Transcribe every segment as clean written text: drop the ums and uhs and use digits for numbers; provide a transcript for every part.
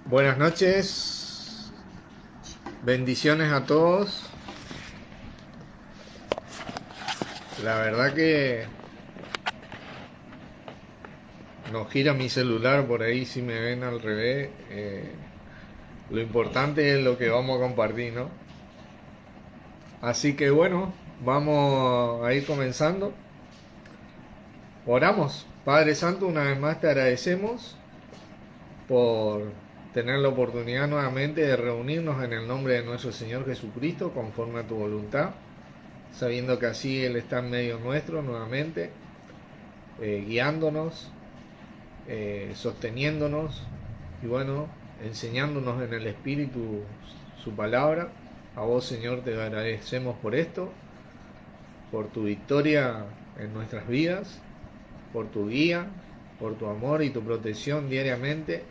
Buenas noches, bendiciones a todos. La verdad que no gira mi celular por ahí si me ven al revés. Lo importante es lo que vamos a compartir, ¿no? Así que bueno, vamos a ir comenzando. Oramos. Padre Santo, una vez más te agradecemos por tener la oportunidad nuevamente de reunirnos en el nombre de nuestro Señor Jesucristo conforme a tu voluntad, sabiendo que así Él está en medio nuestro nuevamente, guiándonos, sosteniéndonos y bueno, enseñándonos en el Espíritu su palabra. A vos, Señor, te agradecemos por esto, por tu victoria en nuestras vidas, por tu guía, por tu amor y tu protección diariamente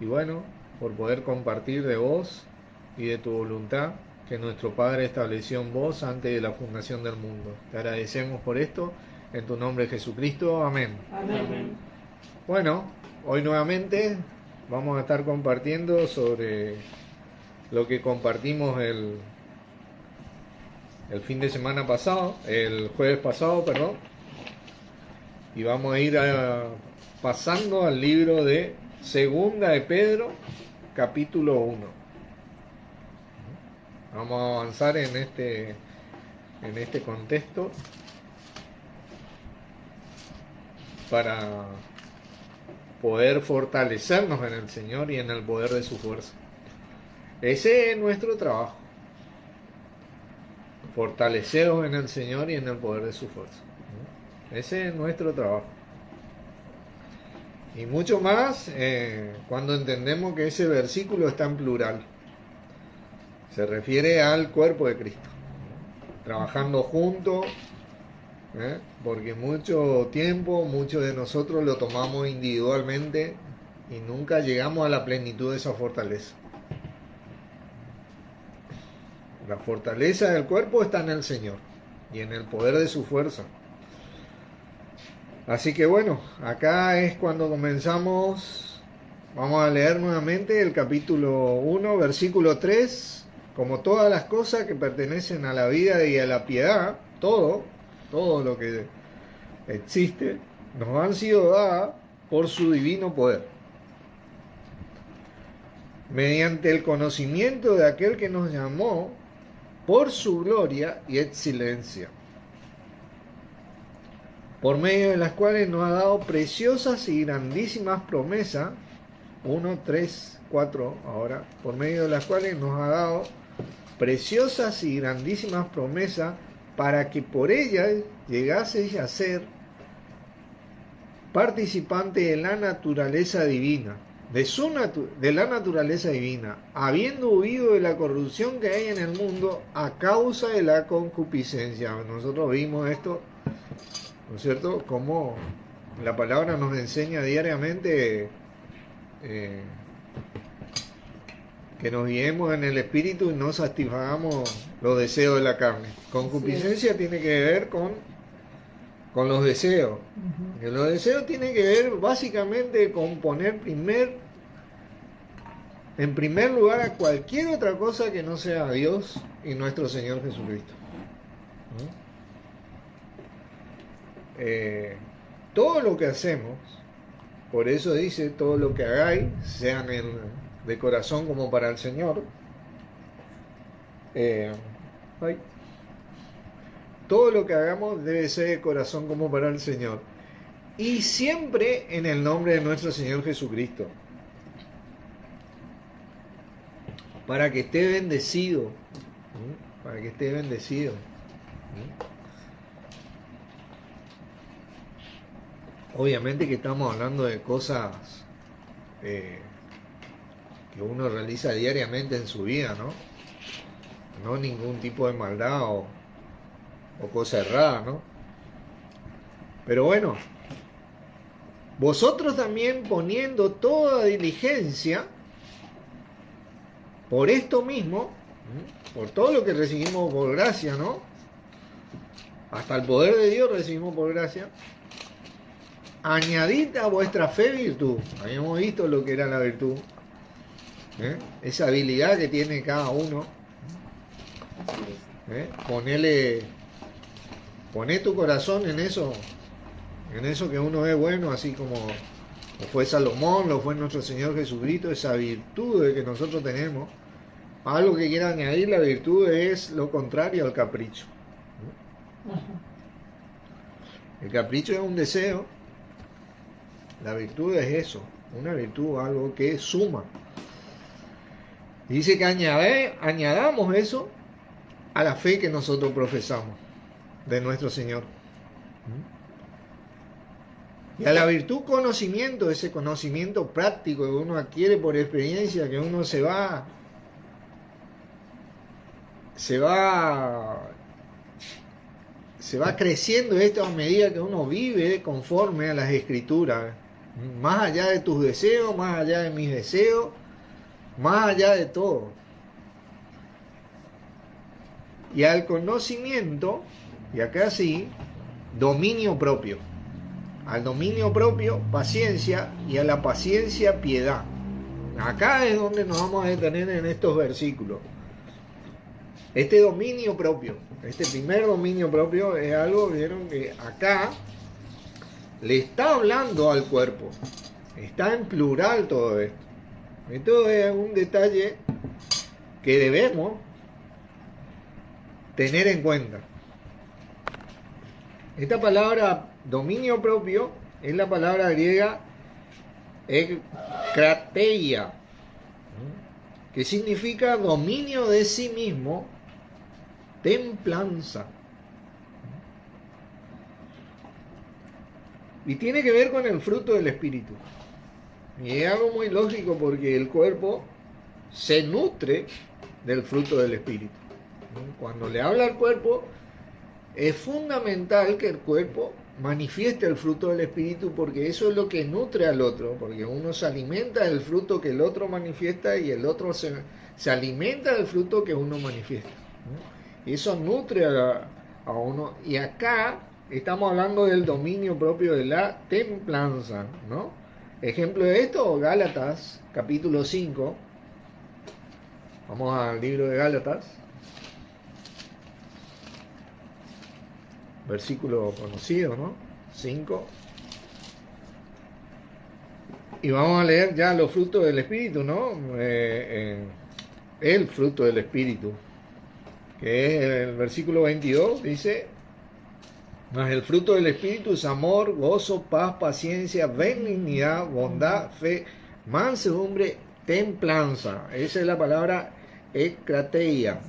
y bueno, por poder compartir de vos y de tu voluntad que nuestro Padre estableció en vos antes de la fundación del mundo. Te agradecemos por esto, en tu nombre Jesucristo, amén. Amén. Bueno, hoy nuevamente vamos a estar compartiendo sobre lo que compartimos el fin de semana pasado, el jueves pasado, perdón, y vamos a ir pasando al libro de Segunda de Pedro, capítulo 1. Vamos a avanzar en este contexto para poder fortalecernos en el Señor y en el poder de su fuerza. Ese es nuestro trabajo. Fortaleceros en el Señor y en el poder de su fuerza. Ese es nuestro trabajo. Y mucho más cuando entendemos que ese versículo está en plural. Se refiere al cuerpo de Cristo. Trabajando juntos, porque mucho tiempo, muchos de nosotros lo tomamos individualmente y nunca llegamos a la plenitud de esa fortaleza. La fortaleza del cuerpo está en el Señor y en el poder de su fuerza. Así que bueno, acá es cuando comenzamos. Vamos a leer nuevamente el capítulo 1, versículo 3. Como todas las cosas que pertenecen a la vida y a la piedad, todo lo que existe, nos han sido dadas por su divino poder, mediante el conocimiento de aquel que nos llamó por su gloria y excelencia, por medio de las cuales nos ha dado preciosas y grandísimas promesas, 1, 3, 4 ahora, por medio de las cuales nos ha dado preciosas y grandísimas promesas, para que por ellas llegaseis a ser participante de la naturaleza divina, de la naturaleza divina, habiendo huido de la corrupción que hay en el mundo a causa de la concupiscencia. Nosotros vimos esto, ¿no es cierto?, como la palabra nos enseña diariamente que nos guiemos en el espíritu y no satisfagamos los deseos de la carne. Concupiscencia tiene que ver con los deseos. Que los deseos tienen que ver básicamente con poner en primer lugar a cualquier otra cosa que no sea Dios y nuestro Señor Jesucristo. Todo lo que hacemos, por eso dice, todo lo que hagáis, sean de corazón como para el Señor. Todo lo que hagamos debe ser de corazón como para el Señor. Y siempre en el nombre de nuestro Señor Jesucristo. Para que esté bendecido. Para que esté bendecido. Obviamente que estamos hablando de cosas que uno realiza diariamente en su vida, ¿no? No ningún tipo de maldad o cosa errada, ¿no? Pero bueno, vosotros también poniendo toda diligencia por esto mismo, por todo lo que recibimos por gracia, ¿no? Hasta el poder de Dios recibimos por gracia. Añadid a vuestra fe virtud. Habíamos visto lo que era la virtud. Esa habilidad que tiene cada uno. Poné tu corazón en eso que uno es bueno, así como lo fue Salomón, lo fue nuestro Señor Jesucristo, esa virtud que nosotros tenemos. Algo que quiera añadir, la virtud es lo contrario al capricho. El capricho es un deseo, la virtud es eso, una virtud, algo que suma. Dice que añadamos eso a la fe que nosotros profesamos de nuestro Señor. Y a la virtud conocimiento, ese conocimiento práctico que uno adquiere por experiencia, que uno se va creciendo esto a medida que uno vive conforme a las Escrituras, más allá de tus deseos, más allá de mis deseos, más allá de todo. Y al conocimiento, y acá sí, dominio propio. Al dominio propio, paciencia, y a la paciencia, piedad. Acá es donde nos vamos a detener en estos versículos. Este dominio propio, este primer dominio propio es algo, vieron que acá le está hablando al cuerpo. Está en plural todo esto. Esto es un detalle que debemos tener en cuenta. Esta palabra dominio propio es la palabra griega krateia, que significa dominio de sí mismo, templanza. Y tiene que ver con el fruto del Espíritu. Y es algo muy lógico porque el cuerpo se nutre del fruto del Espíritu. Cuando le habla al cuerpo, es fundamental que el cuerpo manifieste el fruto del Espíritu, porque eso es lo que nutre al otro, porque uno se alimenta del fruto que el otro manifiesta y el otro se alimenta del fruto que uno manifiesta. Y eso nutre a uno. Y acá estamos hablando del dominio propio de la templanza, ¿no? Ejemplo de esto, Gálatas, capítulo 5. Vamos al libro de Gálatas. Versículo conocido, ¿no? 5. Y vamos a leer ya los frutos del Espíritu, ¿no? El fruto del Espíritu, que es el versículo 22, dice: mas el fruto del Espíritu es amor, gozo, paz, paciencia, benignidad, bondad, fe, mansedumbre, templanza. Esa es la palabra ekrateia.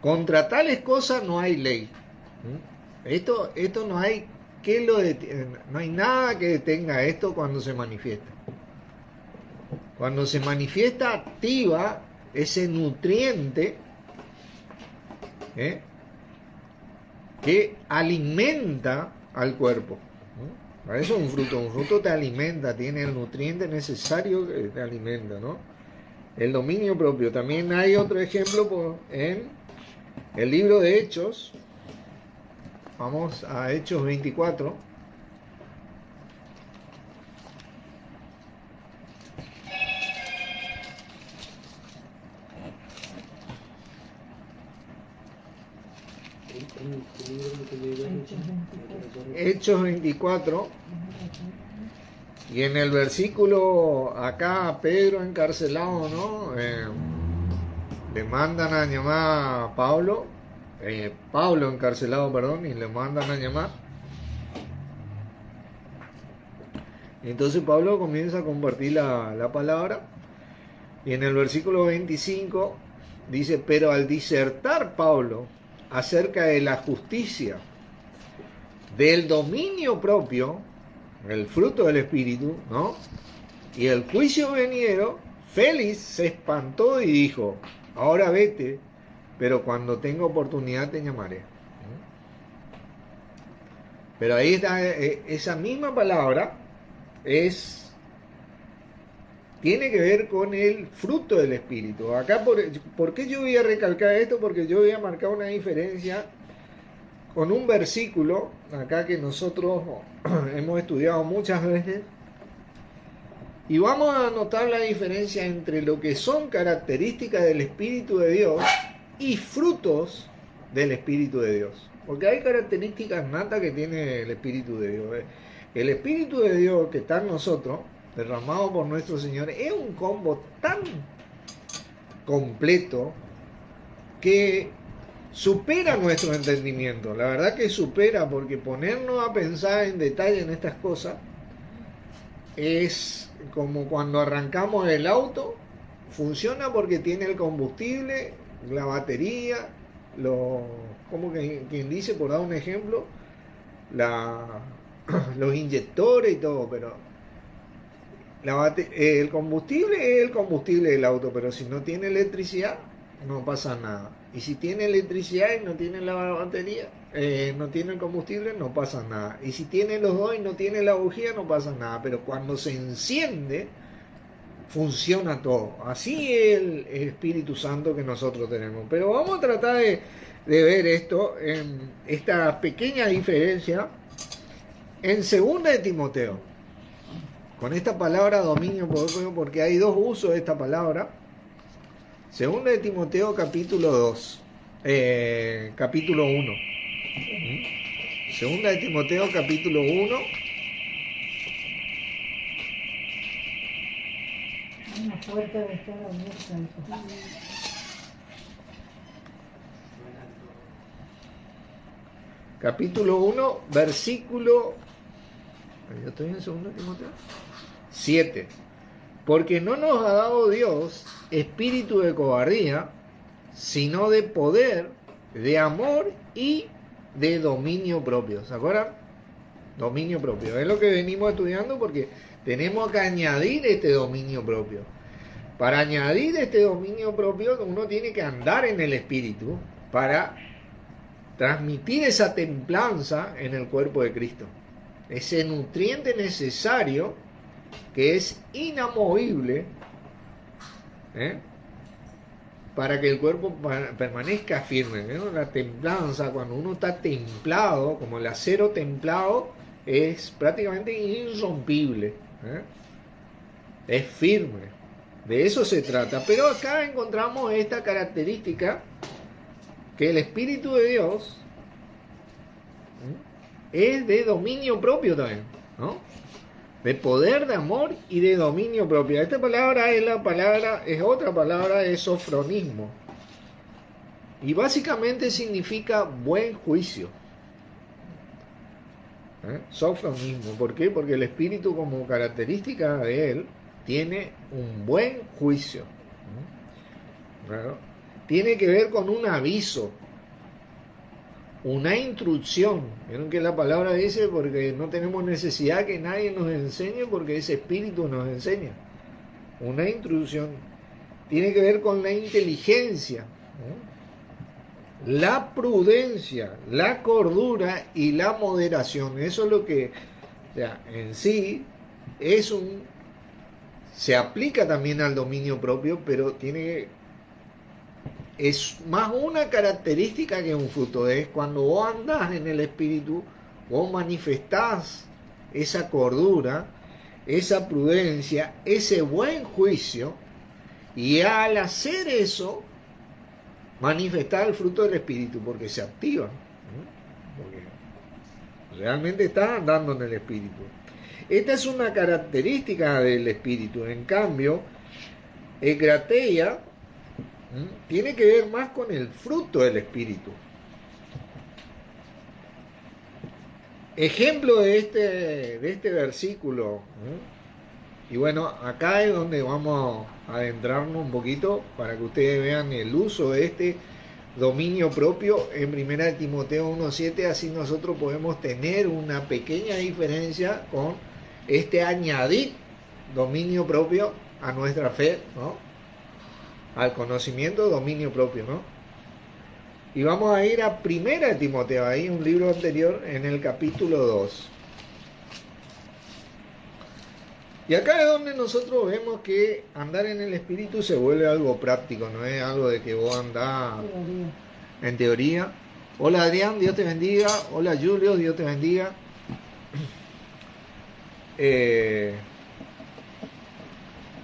Contra tales cosas no hay ley. Esto no hay no hay nada que detenga esto cuando se manifiesta. Cuando se manifiesta, activa ese nutriente que alimenta al cuerpo. Para eso es un fruto te alimenta, tiene el nutriente necesario que te alimenta, ¿no? El dominio propio. También hay otro ejemplo en el libro de Hechos. Vamos a Hechos 24. Hechos 24. Y en el versículo acá, Pedro encarcelado, ¿no? Le mandan a llamar a Pablo. Pablo encarcelado, perdón, y le mandan a llamar. Entonces Pablo comienza a compartir la palabra. Y en el versículo 25 dice: pero al disertar Pablo acerca de la justicia, del dominio propio, el fruto del Espíritu, ¿no? Y el juicio venidero, Félix se espantó y dijo: ahora vete, pero cuando tenga oportunidad te llamaré. Pero ahí está, esa misma palabra tiene que ver con el fruto del Espíritu. Acá, ¿por qué yo voy a recalcar esto? Porque yo voy a marcar una diferencia con un versículo acá que nosotros hemos estudiado muchas veces, Y vamos a notar la diferencia entre lo que son características del Espíritu de Dios y frutos del Espíritu de Dios. Porque hay características natas que tiene el Espíritu de Dios. El Espíritu de Dios que está en nosotros, derramado por nuestro Señor, es un combo tan completo que supera nuestro entendimiento. La verdad que supera, porque ponernos a pensar en detalle en estas cosas es como cuando arrancamos el auto. Funciona porque tiene el combustible, la batería, como que quien dice, por dar un ejemplo, los inyectores y todo, pero el combustible es el combustible del auto, pero si no tiene electricidad no pasa nada. Y si tiene electricidad y no tiene la batería, no tiene el combustible, no pasa nada. Y si tiene los dos y no tiene la bujía, no pasa nada. Pero cuando se enciende, funciona todo. Así es el Espíritu Santo que nosotros tenemos. Pero vamos a tratar de ver esto, en esta pequeña diferencia, en 2 de Timoteo. Con esta palabra dominio propio, porque hay dos usos de esta palabra. 2 de Timoteo capítulo 2, capítulo 1. 2 de Timoteo capítulo 1. Una puerta de estar abierta. Capítulo 1, versículo... Yo estoy en 2 de Timoteo 7. Porque no nos ha dado Dios espíritu de cobardía, sino de poder, de amor y de dominio propio. ¿Se acuerdan? Dominio propio. Es lo que venimos estudiando, porque tenemos que añadir este dominio propio. Para añadir este dominio propio, uno tiene que andar en el espíritu para transmitir esa templanza en el cuerpo de Cristo. Ese nutriente necesario que es inamovible, para que el cuerpo permanezca firme, ¿no? La templanza, cuando uno está templado, como el acero templado, es prácticamente irrompible, es firme. De eso se trata. Pero acá encontramos esta característica, que el Espíritu de Dios es de dominio propio también, ¿no? De poder, de amor y de dominio propio. Esta palabra es otra palabra, es sofronismo. Y básicamente significa buen juicio. Sofronismo. ¿Por qué? Porque el Espíritu, como característica de él, tiene un buen juicio. Claro. Tiene que ver con un aviso, una instrucción. Vieron que la palabra dice, porque no tenemos necesidad que nadie nos enseñe, porque ese Espíritu nos enseña. Una instrucción. Tiene que ver con la inteligencia, la prudencia, la cordura y la moderación. Eso es lo que, o sea, en sí se aplica también al dominio propio, pero es más una característica que un fruto. Es cuando vos andás en el Espíritu, vos manifestás esa cordura, esa prudencia, ese buen juicio, y al hacer eso, manifestar el fruto del Espíritu, porque se activa, porque realmente estás andando en el Espíritu. Esta es una característica del Espíritu. En cambio, egrateia tiene que ver más con el fruto del Espíritu. Ejemplo de este versículo. Y bueno, acá es donde vamos a adentrarnos un poquito para que ustedes vean el uso de este dominio propio en 1 Timoteo 1:7. Así nosotros podemos tener una pequeña diferencia con este añadir dominio propio a nuestra fe, ¿no? Al conocimiento, dominio propio, ¿no? Y vamos a ir a 1 Timoteo, ahí un libro anterior, en el capítulo 2. Y acá es donde nosotros vemos que andar en el Espíritu se vuelve algo práctico, no es algo de que vos andás en teoría. Hola Adrián, Dios te bendiga. Hola Julio, Dios te bendiga.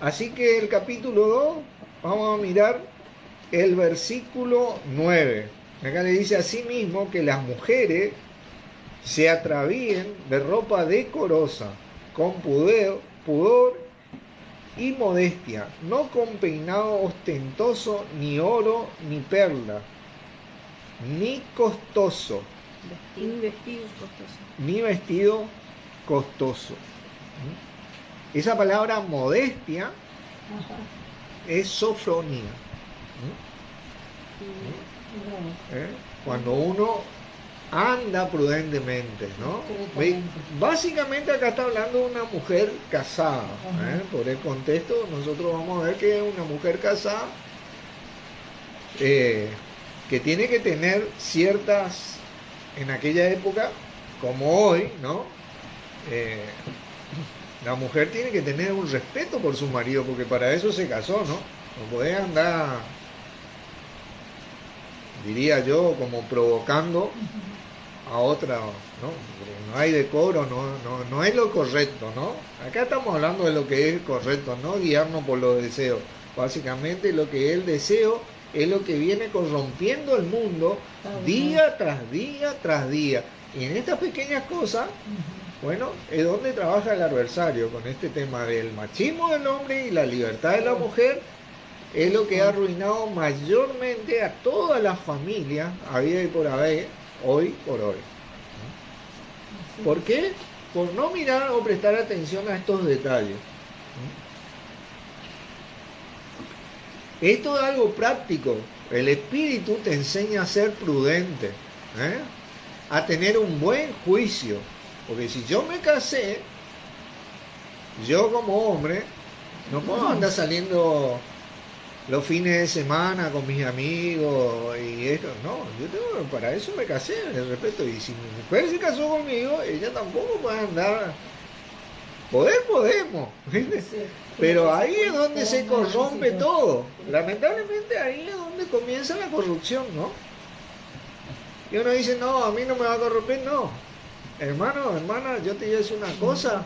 Así que el capítulo 2, vamos a mirar el versículo 9. Acá le dice asimismo que las mujeres se atravíen de ropa decorosa, con pudor y modestia, no con peinado ostentoso, ni oro, ni perla, ni costoso, ni vestido costoso. Esa palabra modestia Ajá. es sofronía. Cuando uno anda prudentemente, ¿no? Básicamente acá está hablando de una mujer casada. Por el contexto nosotros vamos a ver que es una mujer casada que tiene que tener ciertas, en aquella época como hoy, ¿no? La mujer tiene que tener un respeto por su marido, porque para eso se casó, ¿no? No puede andar, diría yo, como provocando a otra, ¿no? No hay decoro, no es lo correcto, ¿no? Acá estamos hablando de lo que es correcto, no guiarnos por los deseos. Básicamente lo que es el deseo es lo que viene corrompiendo el mundo día tras día tras día. Y en estas pequeñas cosas, bueno, es donde trabaja el adversario con este tema del machismo del hombre y la libertad de la mujer. Es lo que ha arruinado mayormente a todas las familias, habida y por haber, hoy por hoy. ¿Por qué? Por no mirar o prestar atención a estos detalles. Esto es algo práctico. El Espíritu te enseña a ser prudente, a tener un buen juicio. Porque si yo me casé, yo como hombre, no puedo andar saliendo los fines de semana con mis amigos y esto. No, para eso me casé, de respeto. Y si mi mujer se casó conmigo, ella tampoco puede andar. Podemos, ¿viste? Pero ahí es donde se corrompe todo. Lamentablemente ahí es donde comienza la corrupción, ¿no? Y uno dice, no, a mí no me va a corromper, no. Hermano, hermana, yo te voy a decir una cosa.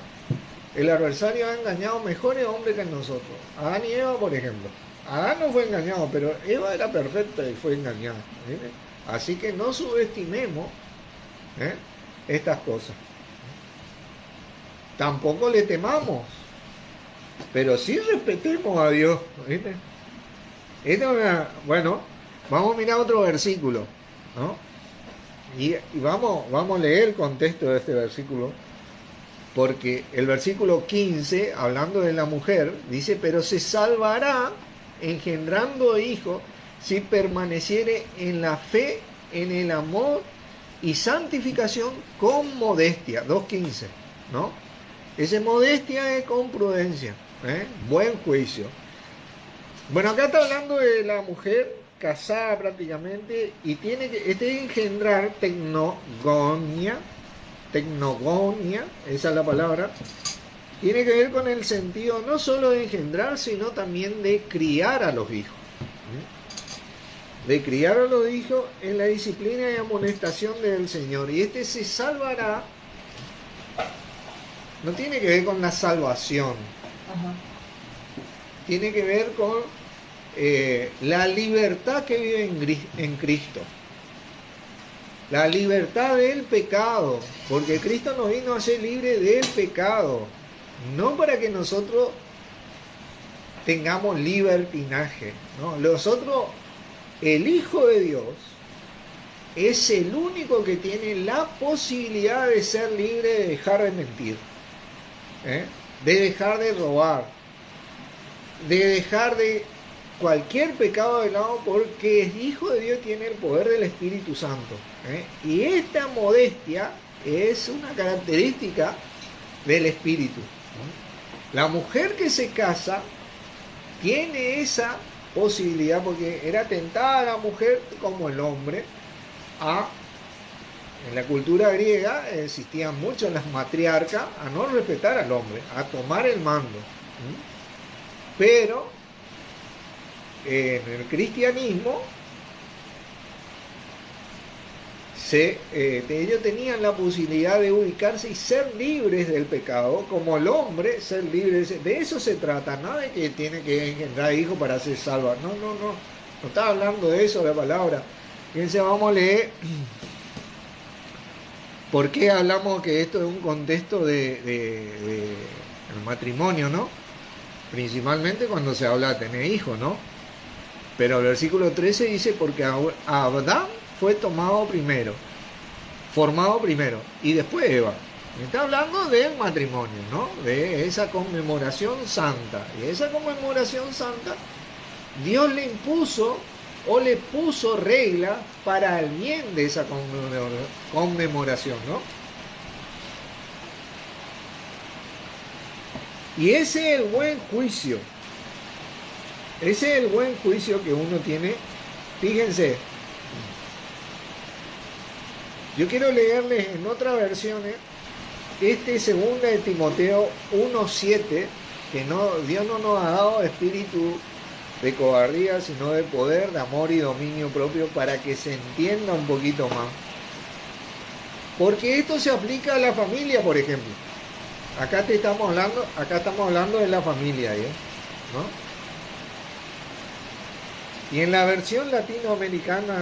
El adversario ha engañado mejores hombres que nosotros. Adán y Eva, por ejemplo. Adán no fue engañado, pero Eva era perfecta y fue engañada. ¿Viste? Así que no subestimemos estas cosas. Tampoco le temamos, pero sí respetemos a Dios. ¿Viste? Bueno, vamos a mirar otro versículo, ¿no? Y vamos a leer el contexto de este versículo, porque el versículo 15, hablando de la mujer, dice, pero se salvará engendrando hijos si permaneciere en la fe, en el amor y santificación con modestia. 2.15, ¿no? Esa modestia es con prudencia, buen juicio. Bueno, acá está hablando de la mujer casada prácticamente y tiene que engendrar tecnogonia, esa es la palabra. Tiene que ver con el sentido no solo de engendrar, sino también de criar a los hijos. De criar a los hijos en la disciplina y amonestación del Señor. Y se salvará, no tiene que ver con la salvación. Tiene que ver con la libertad que vive en Cristo. La libertad del pecado. Porque Cristo nos vino a ser libre del pecado. No para que nosotros tengamos libertinaje, ¿no? Nosotros, el Hijo de Dios es el único que tiene la posibilidad de ser libre de dejar de mentir, de dejar de robar, de dejar de cualquier pecado de lado, porque el Hijo de Dios tiene el poder del Espíritu Santo. Y esta modestia es una característica del Espíritu. La mujer que se casa tiene esa posibilidad, porque era tentada la mujer como el hombre en la cultura griega existían muchas las matriarcas a no respetar al hombre, a tomar el mando. Pero en el cristianismo ellos tenían la posibilidad de ubicarse y ser libres del pecado, como el hombre, ser libres. De eso se trata, no de que tiene que engendrar hijos para ser salvo. No, no, no. No está hablando de eso la palabra. Fíjense, vamos a leer. ¿Por qué hablamos que esto es un contexto de el matrimonio, no? Principalmente cuando se habla de tener hijos, ¿no? Pero el versículo 13 dice, porque Adán fue tomado primero, formado primero, y después Eva. Está hablando del matrimonio, ¿no? De esa conmemoración santa. Y esa conmemoración santa, Dios le impuso o le puso regla para el bien de esa conmemoración, ¿no? Y ese es el buen juicio. Ese es el buen juicio que uno tiene. Fíjense, yo quiero leerles en otras versiones segunda de Timoteo 1:7, que Dios no nos ha dado espíritu de cobardía, sino de poder, de amor y dominio propio, para que se entienda un poquito más. Porque esto se aplica a la familia, por ejemplo. Acá estamos hablando de la familia, ¿no? Y en la versión latinoamericana,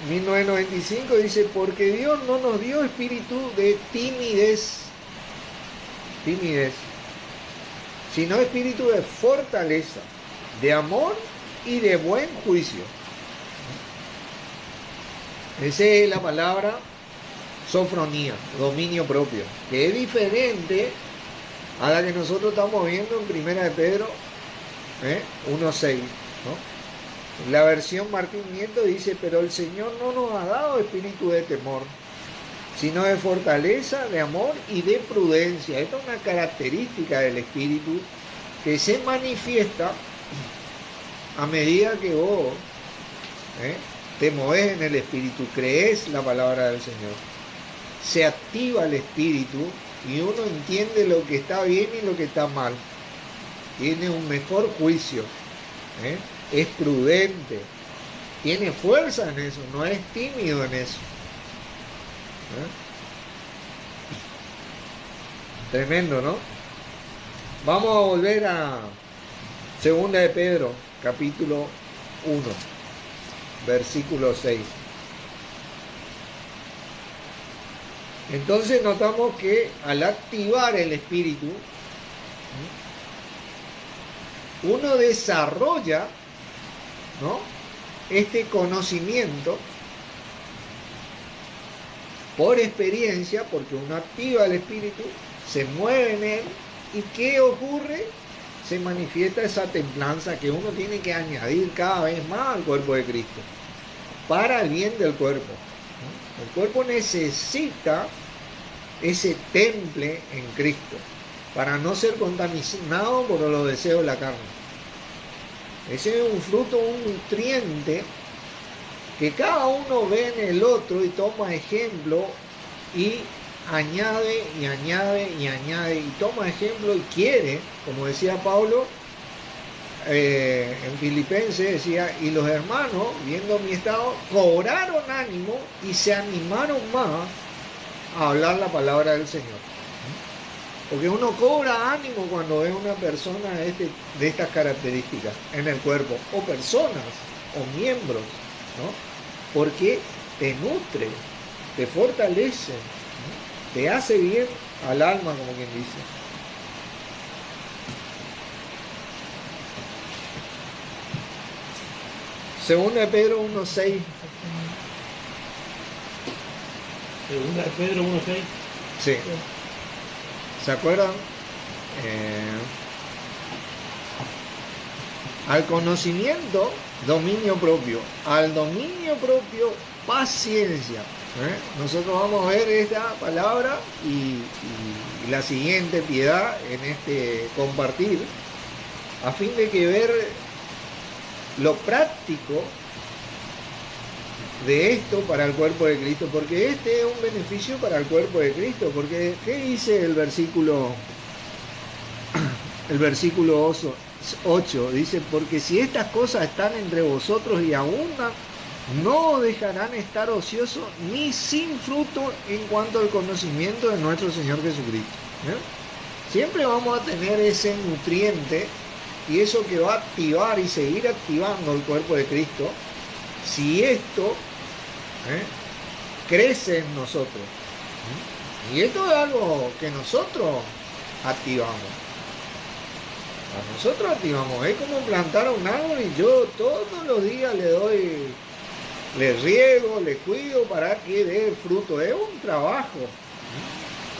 en 1995, dice, porque Dios no nos dio espíritu de timidez, sino espíritu de fortaleza, de amor y de buen juicio. Esa es la palabra sofronía, dominio propio, que es diferente a la que nosotros estamos viendo en Primera de Pedro 1:6, ¿no? La versión Martín Nieto dice, pero el Señor no nos ha dado espíritu de temor, sino de fortaleza, de amor y de prudencia. Esta es una característica del espíritu que se manifiesta a medida que vos te mueves en el espíritu, crees la palabra del Señor. Se activa el espíritu y uno entiende lo que está bien y lo que está mal. Tiene un mejor juicio. Es prudente, tiene fuerza en eso, no es tímido en eso. Tremendo, ¿no? Vamos a volver a Segunda de Pedro, capítulo 1, versículo 6. Entonces notamos que al activar el espíritu, uno desarrolla, ¿no?, este conocimiento por experiencia, porque uno activa el espíritu, se mueve en él, y ¿qué ocurre? Se manifiesta esa templanza que uno tiene que añadir cada vez más al cuerpo de Cristo, para el bien del cuerpo, ¿no? El cuerpo necesita ese temple en Cristo, para no ser contaminado por los deseos de la carne. Ese es un fruto, un nutriente que cada uno ve en el otro y toma ejemplo y añade y añade y añade y toma ejemplo y quiere, como decía Pablo en Filipenses, decía, y los hermanos, viendo mi estado, cobraron ánimo y se animaron más a hablar la palabra del Señor. Porque uno cobra ánimo cuando ve una persona de estas características en el cuerpo, o personas, o miembros, ¿no? Porque te nutre, te fortalece, ¿no?, te hace bien al alma, como quien dice. Segunda de Pedro 1:6. Segunda de Pedro 1:6. Sí. ¿Se acuerdan? Al conocimiento, dominio propio. Al dominio propio, paciencia. Nosotros vamos a ver esta palabra y la siguiente, piedad, en este compartir, a fin de que ver lo práctico de esto para el cuerpo de Cristo, porque este es un beneficio para el cuerpo de Cristo. Porque ¿qué dice el versículo 8? Dice, porque si estas cosas están entre vosotros y abundan, no dejarán estar ociosos ni sin fruto en cuanto al conocimiento de nuestro Señor Jesucristo. Siempre vamos a tener ese nutriente y eso que va a activar y seguir activando el cuerpo de Cristo si esto crece en nosotros. Y esto es algo que nosotros activamos. A nosotros activamos. Es como plantar un árbol y yo todos los días le riego, le cuido para que dé fruto. Es un trabajo.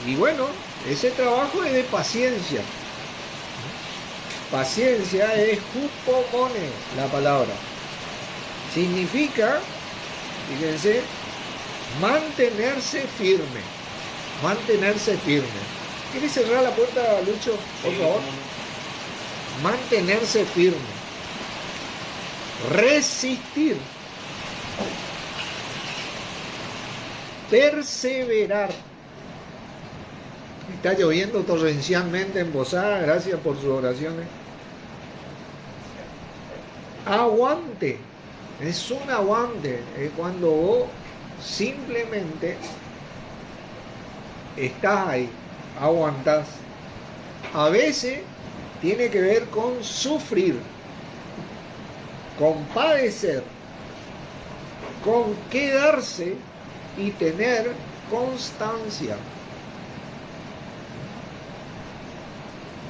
Y bueno, ese trabajo es de paciencia. Paciencia es hupomone, la palabra. Significa, fíjense, mantenerse firme. Mantenerse firme. ¿Quieres cerrar la puerta, Lucho? Por favor. Mantenerse firme. Resistir. Perseverar. Está lloviendo torrencialmente en Posada. Gracias por sus oraciones. Aguante. Es un aguante. Es cuando vos simplemente estás ahí, aguantás. A veces tiene que ver con sufrir, con padecer, con quedarse y tener constancia.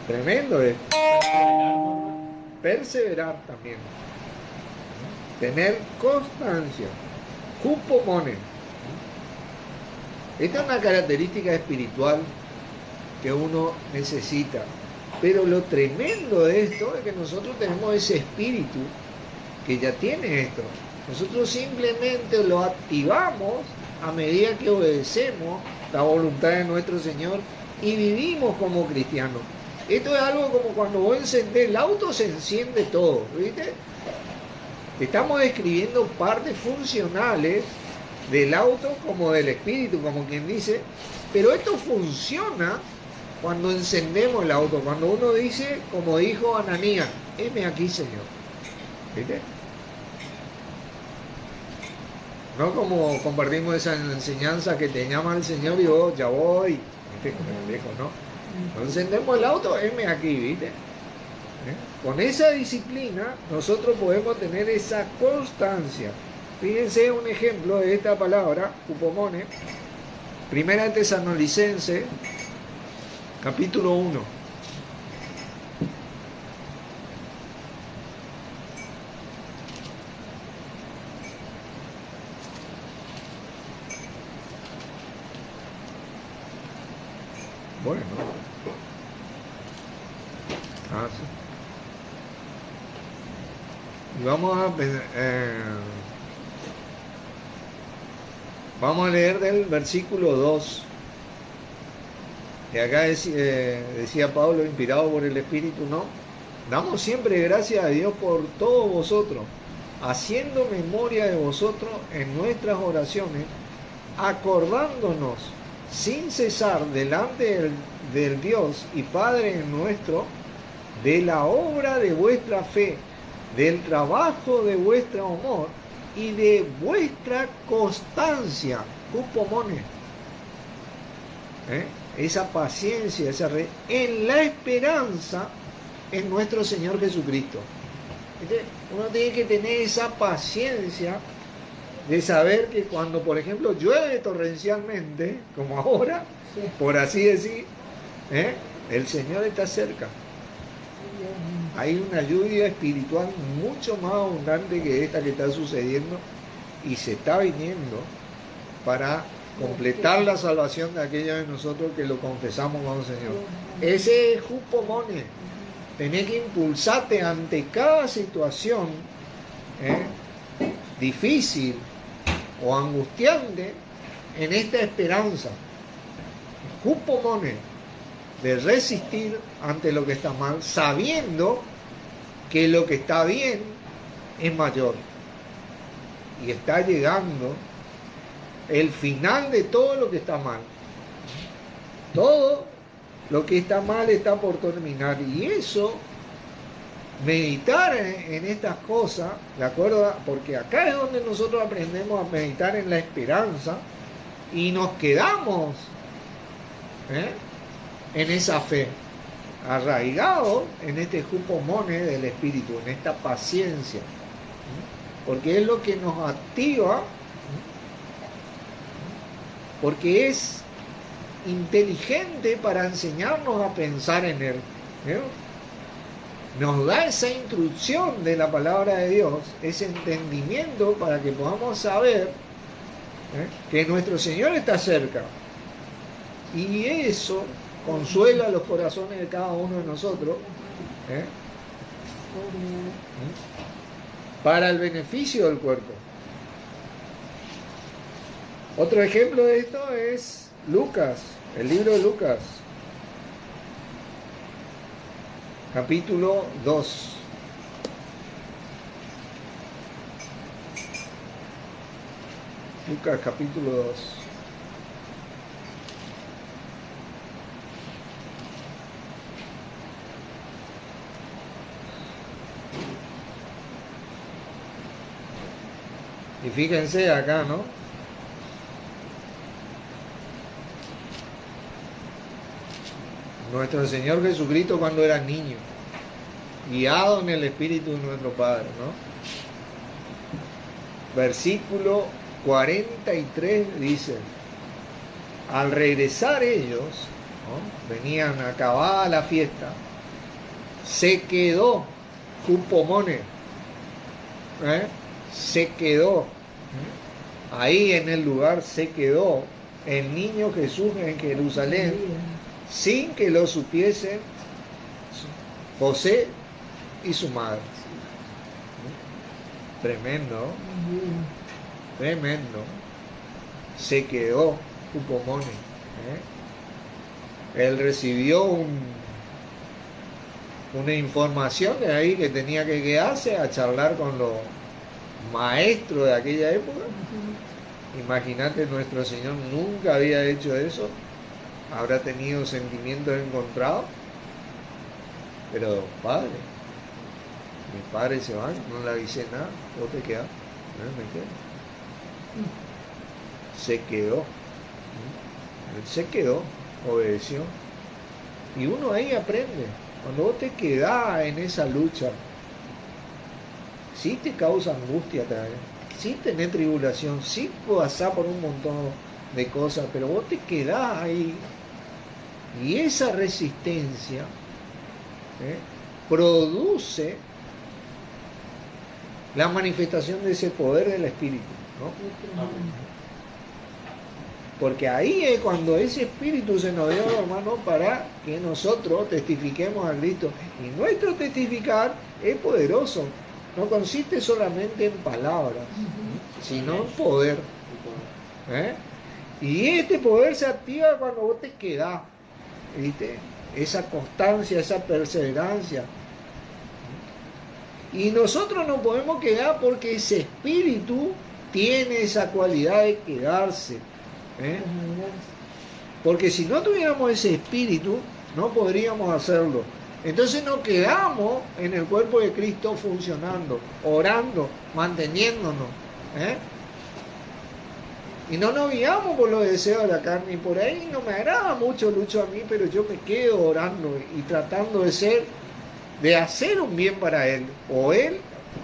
Tremendo es. Perseverar también. Tener constancia. Hupomone. Esta es una característica espiritual que uno necesita. Pero lo tremendo de esto es que nosotros tenemos ese espíritu que ya tiene esto. Nosotros simplemente lo activamos a medida que obedecemos la voluntad de nuestro Señor y vivimos como cristianos. Esto es algo como cuando vos encendés el auto, se enciende todo, ¿viste? Estamos describiendo partes funcionales del auto como del espíritu, como quien dice, pero esto funciona cuando encendemos el auto, cuando uno dice, como dijo Ananías, heme aquí, Señor. ¿Viste? No como compartimos esa enseñanza que te llama el Señor y yo ya voy, ¿viste? Como el viejo, ¿no? Cuando encendemos el auto, heme aquí, ¿viste? Con esa disciplina nosotros podemos tener esa constancia. Fíjense un ejemplo de esta palabra, hupomone, Primera de Tesalonicenses, capítulo 1. Bueno. Sí. Y vamos a leer del versículo 2. Y acá decía Pablo, inspirado por el Espíritu, ¿no? Damos siempre gracias a Dios por todos vosotros, haciendo memoria de vosotros en nuestras oraciones, acordándonos sin cesar delante del Dios y Padre nuestro, de la obra de vuestra fe, del trabajo de vuestro amor y de vuestra constancia, hupomone, esa paciencia, en la esperanza en nuestro Señor Jesucristo. Uno tiene que tener esa paciencia de saber que cuando, por ejemplo, llueve torrencialmente, como ahora, sí, por así decir, el Señor está cerca. Hay una lluvia espiritual mucho más abundante que esta que está sucediendo y se está viniendo para completar la salvación de aquellos de nosotros que lo confesamos con el Señor. Ese es hupomone. Tenés que impulsarte ante cada situación difícil o angustiante en esta esperanza. Hupomone, de resistir ante lo que está mal, sabiendo que lo que está bien es mayor. Y está llegando el final de todo lo que está mal. Todo lo que está mal está por terminar. Y eso meditar en estas cosas, ¿de acuerdo? Porque acá es donde nosotros aprendemos a meditar en la esperanza y nos quedamos en esa fe, arraigados en este jupomone del Espíritu, en esta paciencia, porque es lo que nos activa, porque es inteligente para enseñarnos a pensar en Él. Nos da esa instrucción de la palabra de Dios, ese entendimiento para que podamos saber que nuestro Señor está cerca. Y eso consuela los corazones de cada uno de nosotros para el beneficio del cuerpo. Otro ejemplo de esto es Lucas, el libro de Lucas, capítulo 2. Lucas capítulo 2. Y fíjense acá, ¿no? Nuestro Señor Jesucristo cuando era niño, guiado en el Espíritu de nuestro Padre, ¿no? Versículo 43 dice: al regresar ellos, ¿no? Venían acabada la fiesta, se quedó Jupomone, se quedó ahí en el lugar, se quedó el niño Jesús en Jerusalén, sin que lo supiesen José y su madre. Tremendo, tremendo. Se quedó Jupomone. Él recibió una información de ahí que tenía que quedarse a charlar con los maestros de aquella época. Imagínate, nuestro Señor nunca había hecho eso. Habrá tenido sentimientos encontrados. Pero padre, mis padres se van, no le avisé nada, vos te quedás. Me quedo. Se quedó. Él se quedó, obedeció. Y uno ahí aprende. Cuando vos te quedás en esa lucha, sí te causa angustia también, sí tenés tribulación, sí pasás por un montón de cosas, pero vos te quedás ahí. Y esa resistencia produce la manifestación de ese poder del Espíritu, ¿no? Porque ahí es cuando ese Espíritu se nos dio, hermano, para que nosotros testifiquemos a Cristo. Y nuestro testificar es poderoso. No consiste solamente en palabras, sino en poder. Y este poder se activa cuando vos te quedás, ¿viste? Esa constancia, esa perseverancia. Y nosotros no podemos quedar porque ese espíritu tiene esa cualidad de quedarse. Porque si no tuviéramos ese espíritu, no podríamos hacerlo. Entonces nos quedamos en el cuerpo de Cristo funcionando, orando, manteniéndonos. Y no nos guiamos por los deseos de la carne. Y por ahí no me agrada mucho Lucho a mí, pero yo me quedo orando y tratando de hacer un bien para él, o él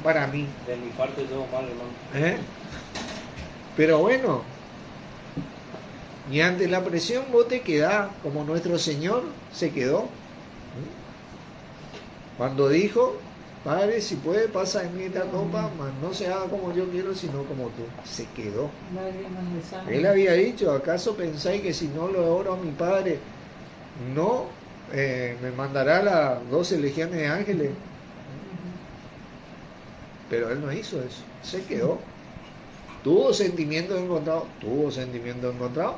para mí. De mi parte todo mal, hermano. Pero bueno, y ante la presión vos te quedás como nuestro Señor se quedó. Cuando dijo: Padre, si puede, pasa en mí esta copa, mas no se haga como yo quiero, sino como tú. Se quedó. Él había dicho: ¿acaso pensáis que si no lo oro a mi Padre, no me mandará las 12 legiones de ángeles? Pero él no hizo eso. Se quedó. ¿Tuvo sentimientos encontrados? Tuvo sentimientos encontrados.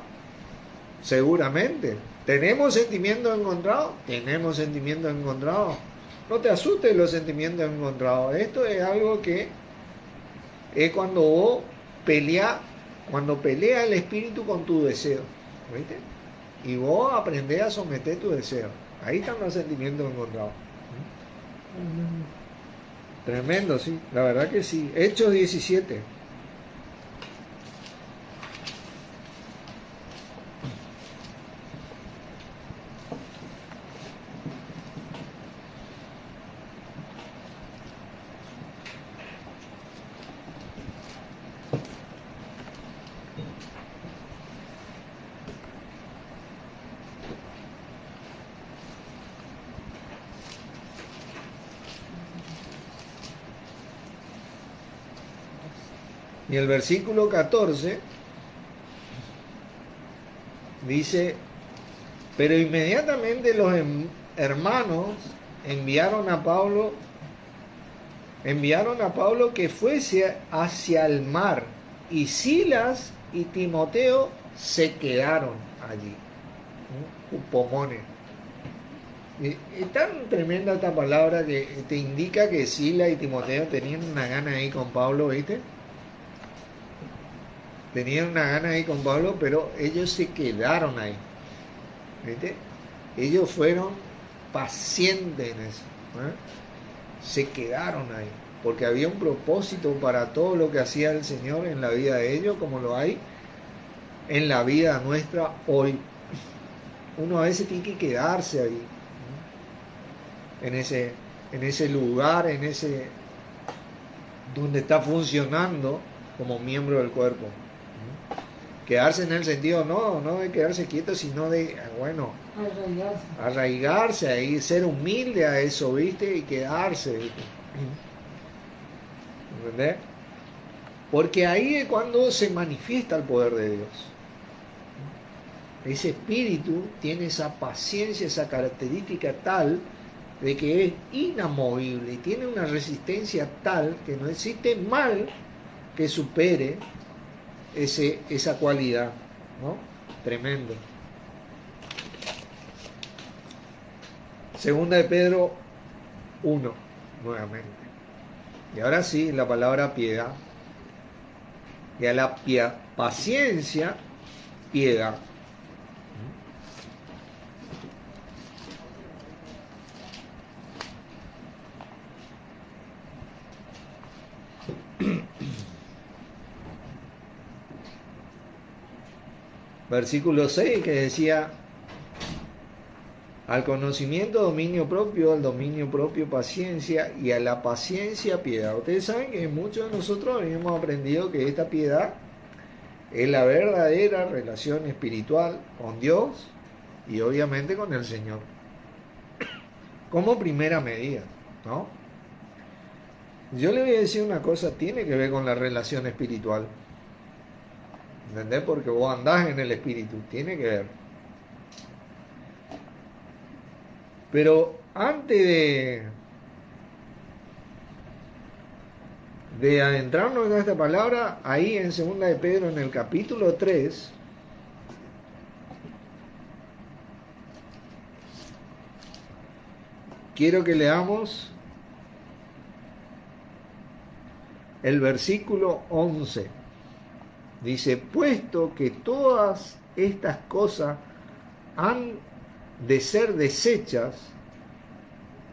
Seguramente. ¿Tenemos sentimientos encontrados? Tenemos sentimientos encontrados. No te asustes los sentimientos encontrados. Esto es algo que es cuando vos peleás, cuando pelea el espíritu con tu deseo. ¿Viste? Y vos aprendés a someter tu deseo. Ahí están los sentimientos encontrados. Tremendo, sí, la verdad que sí. Hechos 17. Y el versículo 14 dice, pero inmediatamente los hermanos enviaron a Pablo que fuese hacia el mar, y Silas y Timoteo se quedaron allí. Upomone. Es tan tremenda esta palabra que te indica que Silas y Timoteo tenían una gana ahí con Pablo, ¿viste? Tenían una gana ahí con Pablo, pero ellos se quedaron ahí, ¿viste? Ellos fueron pacientes en eso, ¿eh? Se quedaron ahí, porque había un propósito para todo lo que hacía el Señor en la vida de ellos, como lo hay en la vida nuestra hoy. Uno a veces tiene que quedarse ahí, ¿no? en ese lugar, en ese donde está funcionando como miembro del cuerpo. Quedarse en el sentido no de quedarse quieto, sino de, bueno, arraigarse ahí, ser humilde a eso, ¿viste? Y quedarse, ¿viste? ¿Entendés? Porque ahí es cuando se manifiesta el poder de Dios. Ese espíritu tiene esa paciencia, esa característica tal de que es inamovible y tiene una resistencia tal que no existe mal que supere esa cualidad, ¿no? Tremendo. Segunda de Pedro 1, nuevamente. Y ahora sí, la palabra piedad. Y a la paciencia, piedad. Versículo 6 que decía, al conocimiento dominio propio, al dominio propio paciencia y a la paciencia piedad. Ustedes saben que muchos de nosotros hemos aprendido que esta piedad es la verdadera relación espiritual con Dios y obviamente con el Señor. Como primera medida, ¿no? Yo le voy a decir una cosa, tiene que ver con la relación espiritual. ¿Entendés? Porque vos andás en el espíritu, tiene que ver. Pero antes de adentrarnos en esta palabra, ahí en 2 de Pedro, en el capítulo 3, quiero que leamos el versículo 11. Dice, puesto que todas estas cosas han de ser deshechas,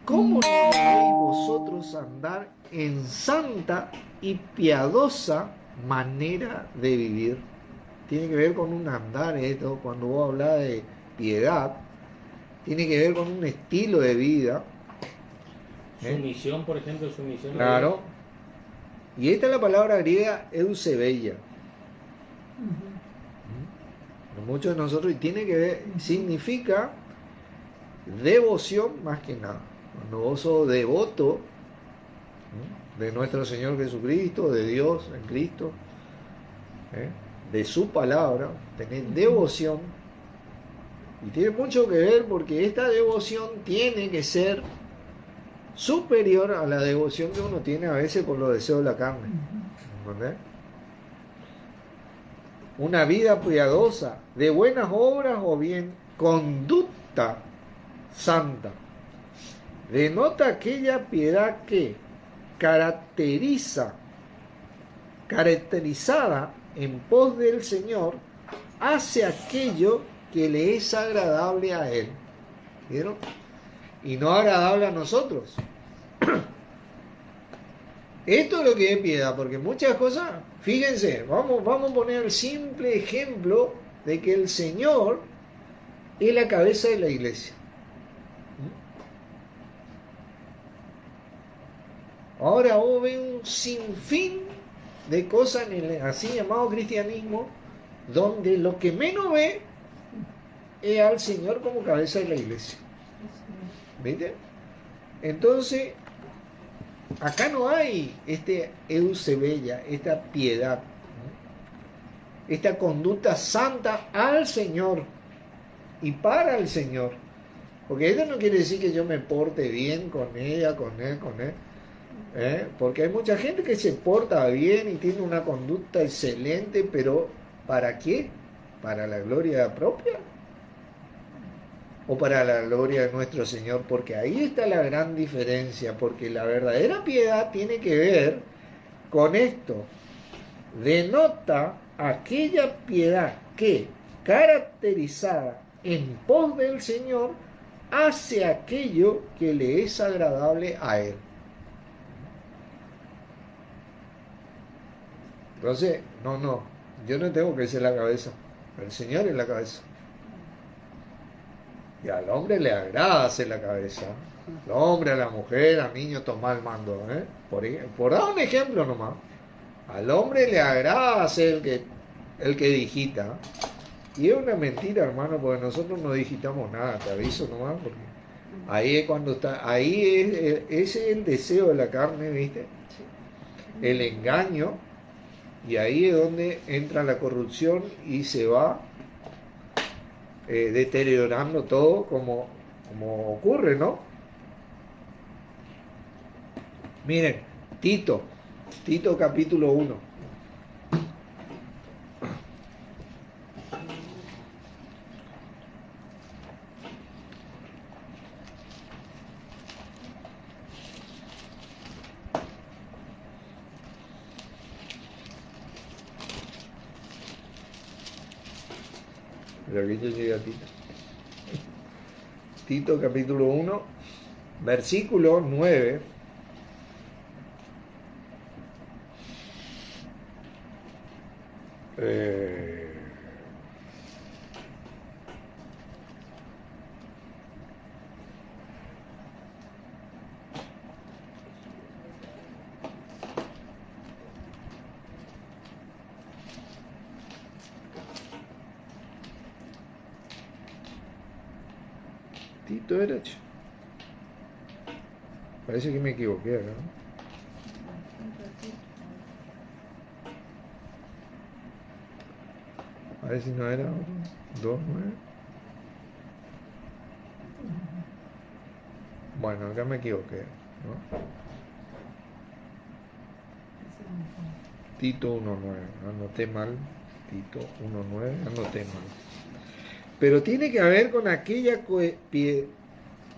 ¿cómo no debéis vosotros andar en santa y piadosa manera de vivir? Tiene que ver con un andar esto, cuando vos hablas de piedad, tiene que ver con un estilo de vida. Sumisión, por ejemplo, sumisión. Claro. Y esta es la palabra griega eusebeia. Muchos de nosotros, y tiene que ver, significa devoción más que nada. Cuando vos sos devoto de nuestro Señor Jesucristo, de Dios en Cristo, de su palabra, tenés devoción, y tiene mucho que ver porque esta devoción tiene que ser superior a la devoción que uno tiene a veces por los deseos de la carne. ¿Entendés? Una vida piadosa, de buenas obras o bien conducta santa, denota aquella piedad que caracterizada en pos del Señor, hace aquello que le es agradable a Él. ¿Vieron? Y no agradable a nosotros. Esto es lo que es piedad, porque muchas cosas, fíjense, vamos a poner el simple ejemplo de que el Señor es la cabeza de la iglesia. Ahora vos ves un sinfín de cosas en el así llamado cristianismo, donde lo que menos ve es al Señor como cabeza de la iglesia. ¿Viste? Entonces, acá no hay este eusebella, esta piedad, esta conducta santa al Señor y para el Señor. Porque esto no quiere decir que yo me porte bien con ella, con él, porque hay mucha gente que se porta bien y tiene una conducta excelente, pero ¿para qué? ¿Para la gloria propia? ¿O para la gloria de nuestro Señor? Porque ahí está la gran diferencia, porque la verdadera piedad tiene que ver con esto. Denota aquella piedad que, caracterizada en pos del Señor, hace aquello que le es agradable a Él. Entonces, yo no tengo que ser la cabeza, el Señor es la cabeza. Y al hombre le agrada ser la cabeza. Al hombre, a la mujer, al niño tomar el mando. Por dar un ejemplo nomás. Al hombre le agrada ser el que digita. Y es una mentira, hermano, porque nosotros no digitamos nada, te aviso nomás, porque ahí es cuando está, ese es el deseo de la carne, ¿viste? El engaño, y ahí es donde entra la corrupción y se va deteriorando todo como ocurre, ¿no? Miren, Tito capítulo 1. Pero aquí yo llegué a Tito. Tito capítulo 1, versículo 9. Tito era. Parece que me equivoqué acá, ¿no? A ver si no era 2, 9. Bueno, acá me equivoqué, ¿no? Tito 1.9, anoté mal. Tito 1.9, anoté mal. Pero tiene que ver con aquella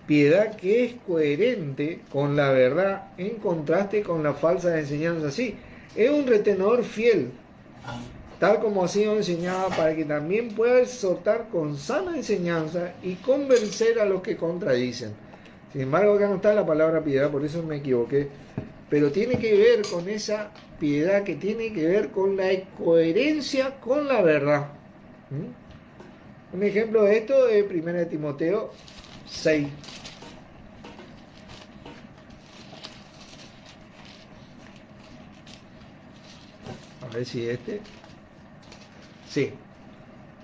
piedad que es coherente con la verdad en contraste con las falsas enseñanzas. Sí, es un retenedor fiel, tal como ha sido enseñada, para que también pueda exhortar con sana enseñanza y convencer a los que contradicen. Sin embargo, acá no está la palabra piedad, por eso me equivoqué. Pero tiene que ver con esa piedad que tiene que ver con la coherencia con la verdad. Un ejemplo de esto es 1 Timoteo 6. A ver si este. Sí.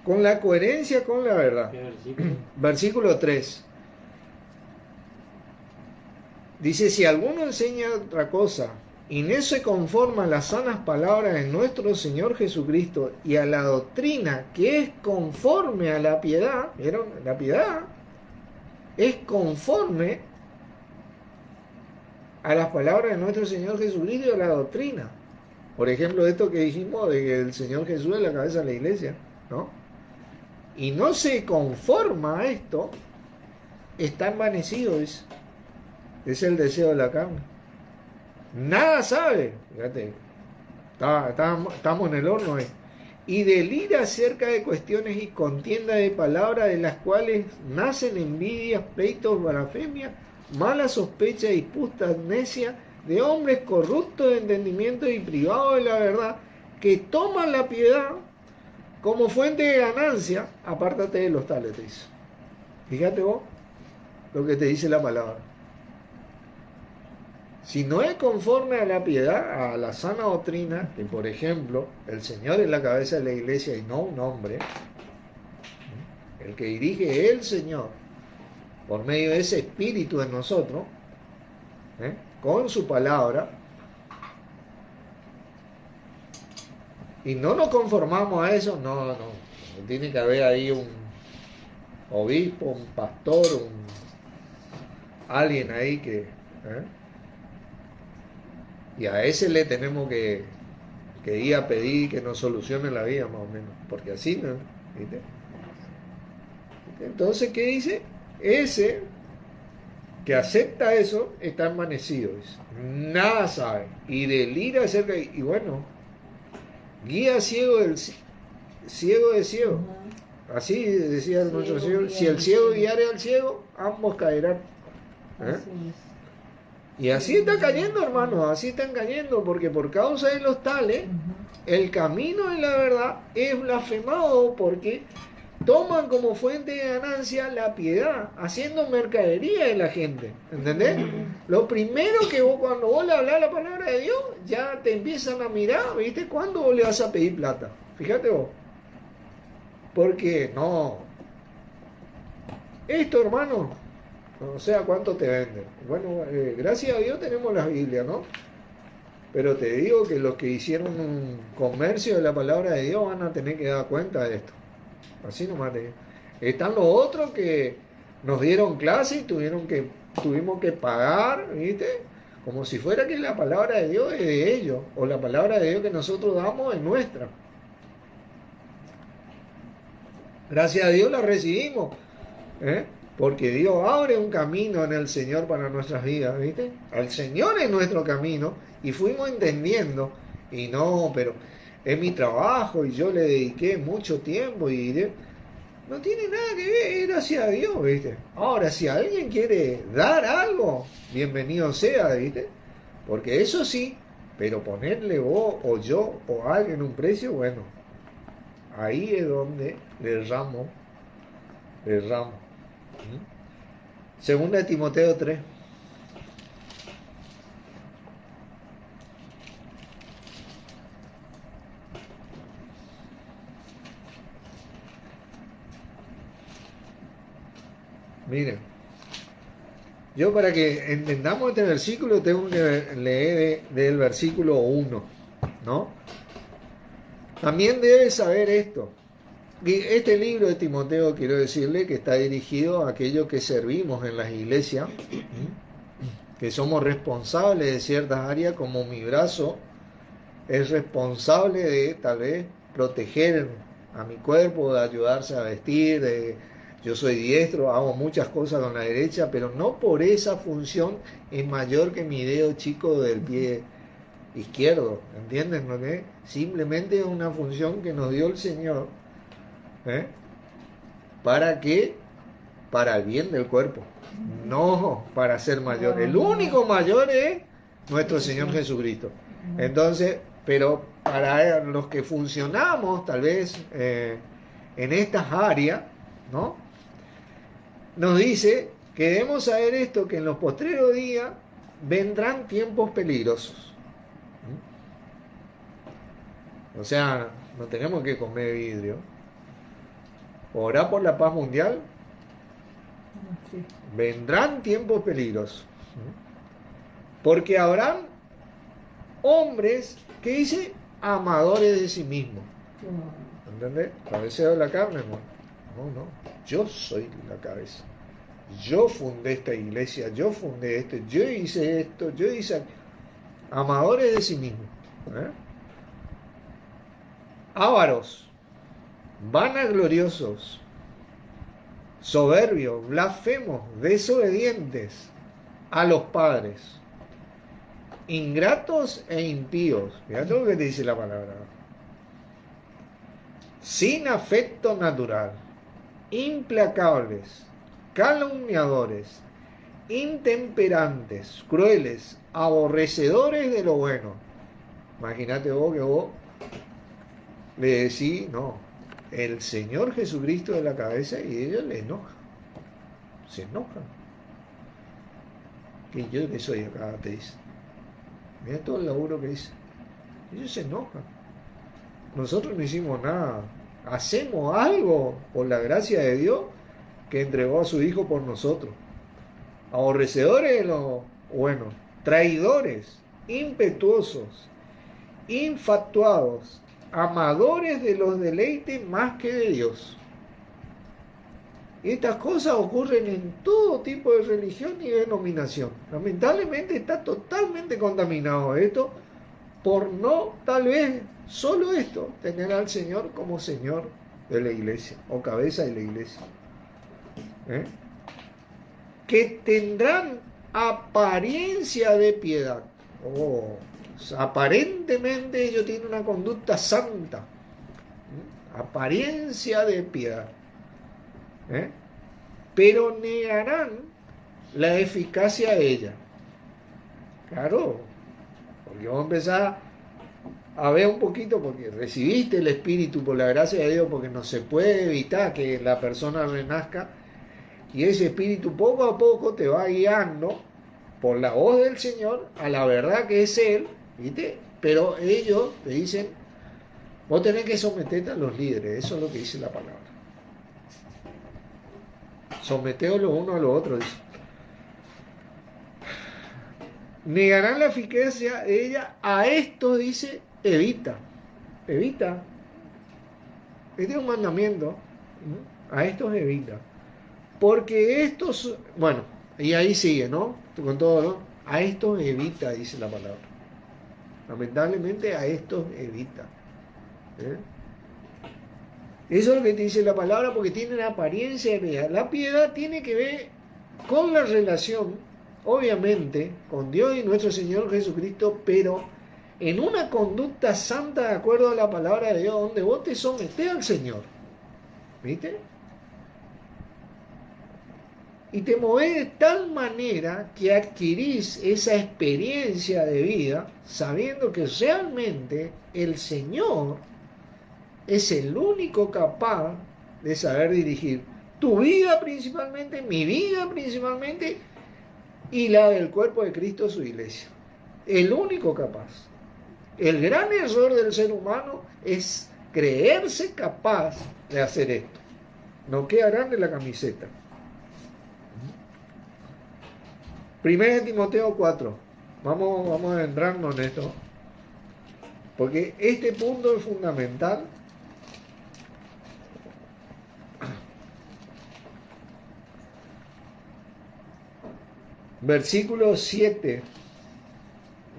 Con la coherencia con la verdad. Versículo 3. Dice, si alguno enseña otra cosa y no se conforma a las sanas palabras de nuestro Señor Jesucristo y a la doctrina que es conforme a la piedad, ¿vieron? La piedad es conforme a las palabras de nuestro Señor Jesucristo y a la doctrina. Por ejemplo, esto que dijimos de que el Señor Jesús es la cabeza de la iglesia, ¿no? Y no se conforma a esto, está envanecido, es el deseo de la carne. Nada sabe, fíjate, estamos en el horno, y delira acerca de cuestiones y contienda de palabras, de las cuales nacen envidias, pleitos, blasfemias, mala sospecha, disputas necias de hombres corruptos de entendimiento y privados de la verdad, que toman la piedad como fuente de ganancia. Apártate de los tales, te dice. Fíjate vos lo que te dice la palabra. Si no es conforme a la piedad, a la sana doctrina, que por ejemplo, el Señor es la cabeza de la iglesia y no un hombre, el que dirige es el Señor, por medio de ese espíritu en nosotros, con su palabra, y no nos conformamos a eso, no. Tiene que haber ahí un obispo, un pastor, alguien ahí que... Y a ese le tenemos que ir a pedir que nos solucione la vida, más o menos. Porque así, ¿no? ¿Viste? Entonces, ¿qué dice? Ese que acepta eso está envanecido. Dice. Nada sabe. Y delira acerca. Y bueno, guía ciego del ciego de ciego. Así decía nuestro Señor. Si el ciego guiare al ciego, ambos caerán. Y así está cayendo, hermanos, así están cayendo, porque por causa de los tales, el camino de la verdad es blasfemado, porque toman como fuente de ganancia la piedad, haciendo mercadería de la gente, ¿entendés? Lo primero que vos, cuando vos le hablás la palabra de Dios, ya te empiezan a mirar, ¿viste? ¿Cuándo vos le vas a pedir plata? Fíjate vos. Porque, no. Esto, hermano... O sea, ¿cuánto te venden? Bueno, gracias a Dios tenemos las Biblias, ¿no? Pero te digo que los que hicieron un comercio de la palabra de Dios van a tener que dar cuenta de esto. Así nomás te digo. Están los otros que nos dieron clase y tuvimos que pagar, ¿viste? Como si fuera que la palabra de Dios es de ellos, o la palabra de Dios que nosotros damos es nuestra. Gracias a Dios la recibimos, porque Dios abre un camino en el Señor para nuestras vidas, ¿viste? El Señor es nuestro camino y fuimos entendiendo, y no, pero es mi trabajo y yo le dediqué mucho tiempo y no tiene nada que ver, gracias a Dios, ¿viste? Ahora, si alguien quiere dar algo, bienvenido sea, ¿viste? Porque eso sí, pero ponerle vos o yo o alguien un precio, bueno, ahí es donde le erramos. Segunda de Timoteo 3. Miren, yo para que entendamos este versículo tengo que leer del versículo 1, ¿no? También debes saber esto. Este libro de Timoteo, quiero decirle que está dirigido a aquellos que servimos en las iglesias, que somos responsables de ciertas áreas, como mi brazo es responsable de tal vez proteger a mi cuerpo, de ayudarse a vestir, yo soy diestro, hago muchas cosas con la derecha, pero no por esa función es mayor que mi dedo chico del pie izquierdo, ¿entienden? ¿No? Simplemente es una función que nos dio el Señor. ¿Para qué? Para el bien del cuerpo, no para ser mayor. El único mayor es nuestro Señor Jesucristo. Entonces, pero para los que funcionamos tal vez en estas áreas, ¿no? Nos dice que debemos saber esto, que en los postreros días vendrán tiempos peligrosos. O sea, no tenemos que comer vidrio. Orar por la paz mundial. Sí. Vendrán tiempos peligrosos. Porque habrán hombres que dicen amadores de sí mismos. ¿Entendés? Cabeceo de la carne, no. No. Yo soy la cabeza. Yo fundé esta iglesia, yo fundé esto, yo hice esto, yo hice... Amadores de sí mismos. Ávaros. Vanagloriosos, soberbios, blasfemos, desobedientes a los padres, ingratos e impíos. Fíjate lo que te dice la palabra. Sin afecto natural, implacables, calumniadores, intemperantes, crueles, aborrecedores de lo bueno. Imagínate vos que vos le decís, no, el Señor Jesucristo es la cabeza, y ellos le enojan, se enojan. Que yo que soy acá, te dice. Mira todo el laburo que hice. Ellos se enojan. Nosotros no hicimos nada. Hacemos algo por la gracia de Dios, que entregó a su Hijo por nosotros. Aborrecedores de lo bueno, traidores, impetuosos, infatuados, amadores de los deleites más que de Dios. Y estas cosas ocurren en todo tipo de religión y denominación. Lamentablemente está totalmente contaminado esto por no, tal vez, solo esto, tener al Señor como Señor de la iglesia o cabeza de la iglesia. Que tendrán apariencia de piedad. Aparentemente ellos tienen una conducta santa. Apariencia de piedad. Pero negarán la eficacia de ella. Claro, porque vamos a empezar a ver un poquito, porque recibiste el Espíritu por la gracia de Dios, porque no se puede evitar que la persona renazca, y ese Espíritu poco a poco te va guiando por la voz del Señor a la verdad que es Él, ¿viste? Pero ellos te dicen, vos tenés que someterte a los líderes, eso es lo que dice la palabra. Someteos los unos a los otros, dice. Negarán la eficacia de ella, a esto dice, evita. Este es un mandamiento, a estos evita. Porque estos, bueno, y ahí sigue, ¿no? Con todo, ¿no? A estos evita, dice la palabra. Lamentablemente a estos evita. Eso es lo que te dice la palabra, porque tienen apariencia de piedad. La piedad tiene que ver con la relación, obviamente, con Dios y nuestro Señor Jesucristo, pero en una conducta santa de acuerdo a la palabra de Dios, donde vos te sometés al Señor. ¿Viste? Y te movés de tal manera que adquirís esa experiencia de vida, sabiendo que realmente el Señor es el único capaz de saber dirigir tu vida principalmente, mi vida principalmente, y la del cuerpo de Cristo, su iglesia. El único capaz. El gran error del ser humano es creerse capaz de hacer esto. No queda grande la camiseta. 1 Timoteo 4. Vamos a adentrarnos en esto, porque este punto es fundamental. Versículo 7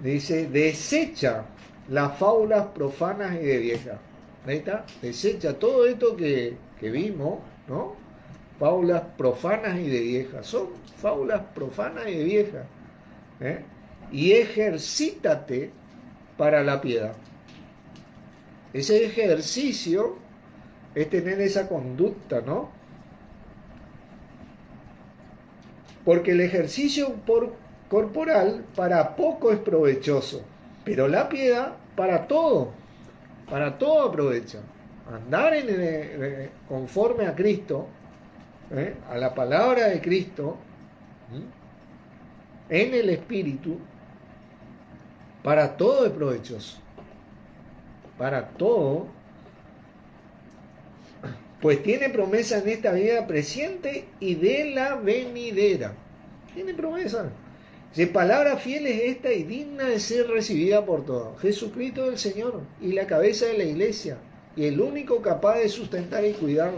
dice: desecha las fábulas profanas y de vieja. Ahí está, desecha todo esto que vimos, ¿no? Fábulas profanas y de vieja. Son fábulas profanas y de vieja. Y ejercítate para la piedad. Ese ejercicio es tener esa conducta, ¿no? Porque el ejercicio corporal para poco es provechoso, pero la piedad para todo aprovecha. Andar conforme a Cristo, a la palabra de Cristo, en el Espíritu, para todo es provechoso. Para todo, pues tiene promesa en esta vida presente y de la venidera. Tiene promesa. Si palabra fiel es esta y digna de ser recibida por todos. Jesucristo es el Señor y la cabeza de la iglesia, y el único capaz de sustentar y cuidar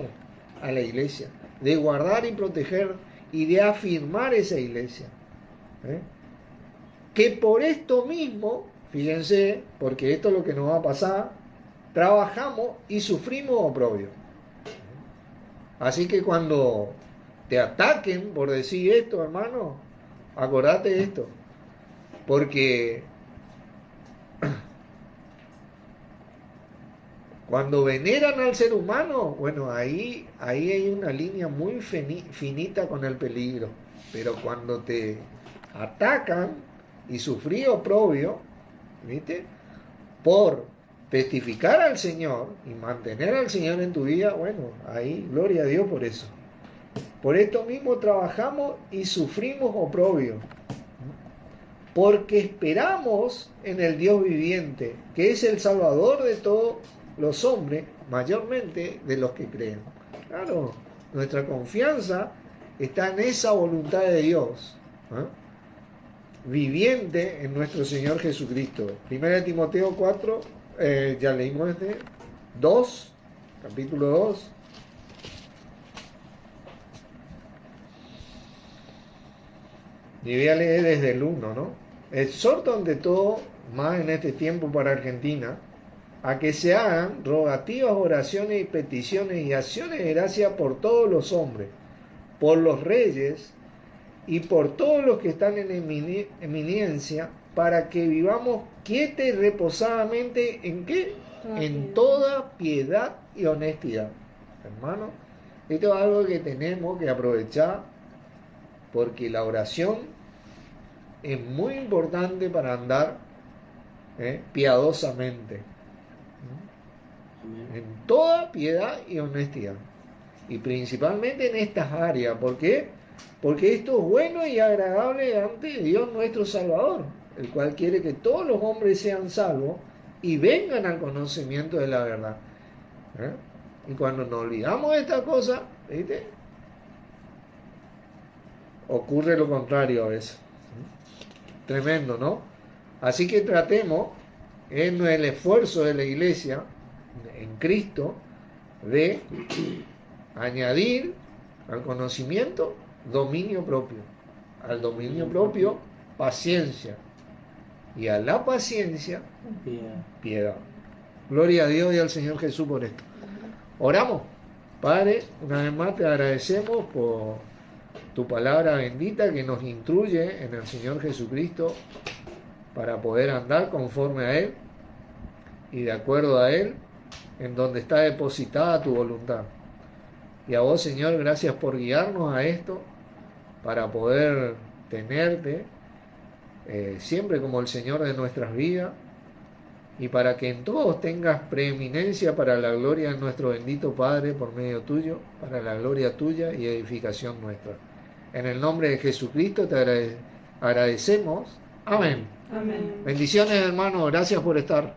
a la iglesia, de guardar y proteger y de afirmar esa iglesia. Que por esto mismo, fíjense, porque esto es lo que nos va a pasar, trabajamos y sufrimos oprobio. Así que cuando te ataquen por decir esto, hermano, acordate de esto, porque cuando veneran al ser humano, bueno, ahí hay una línea muy finita con el peligro. pero cuando te atacan y sufrí oprobio, ¿viste? Por testificar al Señor y mantener al Señor en tu vida, bueno, ahí, gloria a Dios por eso. Por esto mismo trabajamos y sufrimos oprobio, porque esperamos en el Dios viviente, que es el Salvador de todos los hombres, mayormente de los que creen. Claro, nuestra confianza está en esa voluntad de Dios, viviente en nuestro Señor Jesucristo. 1 Timoteo 4, ya leímos 2, capítulo 2. Y voy a leer desde el 1, ¿no? Exhorto ante todo, más en este tiempo para Argentina, a que se hagan rogativas, oraciones y peticiones y acciones de gracia por todos los hombres, por los reyes y por todos los que están en eminencia, para que vivamos quieta y reposadamente, ¿en qué? En toda piedad y honestidad. Hermano, esto es algo que tenemos que aprovechar, porque la oración es muy importante para andar piadosamente, en toda piedad y honestidad, y principalmente en estas áreas. ¿Por qué? Porque esto es bueno y agradable ante Dios nuestro Salvador, el cual quiere que todos los hombres sean salvos y vengan al conocimiento de la verdad. Y cuando nos olvidamos de esta cosa, ¿viste?, ocurre lo contrario a veces. Tremendo, ¿no? Así que tratemos, en el esfuerzo de la iglesia, en Cristo, de añadir al conocimiento dominio propio. Al dominio propio, paciencia. Y a la paciencia, piedad. Gloria a Dios y al Señor Jesús por esto. Oramos. Padre, una vez más te agradecemos por tu palabra bendita que nos instruye en el Señor Jesucristo para poder andar conforme a Él y de acuerdo a Él, en donde está depositada tu voluntad. Y a vos, Señor, gracias por guiarnos a esto, para poder tenerte siempre como el Señor de nuestras vidas, y para que en todos tengas preeminencia para la gloria de nuestro bendito Padre por medio tuyo, para la gloria tuya y edificación nuestra. En el nombre de Jesucristo te agradecemos. Amén. Amén. Bendiciones, hermanos. Gracias por estar.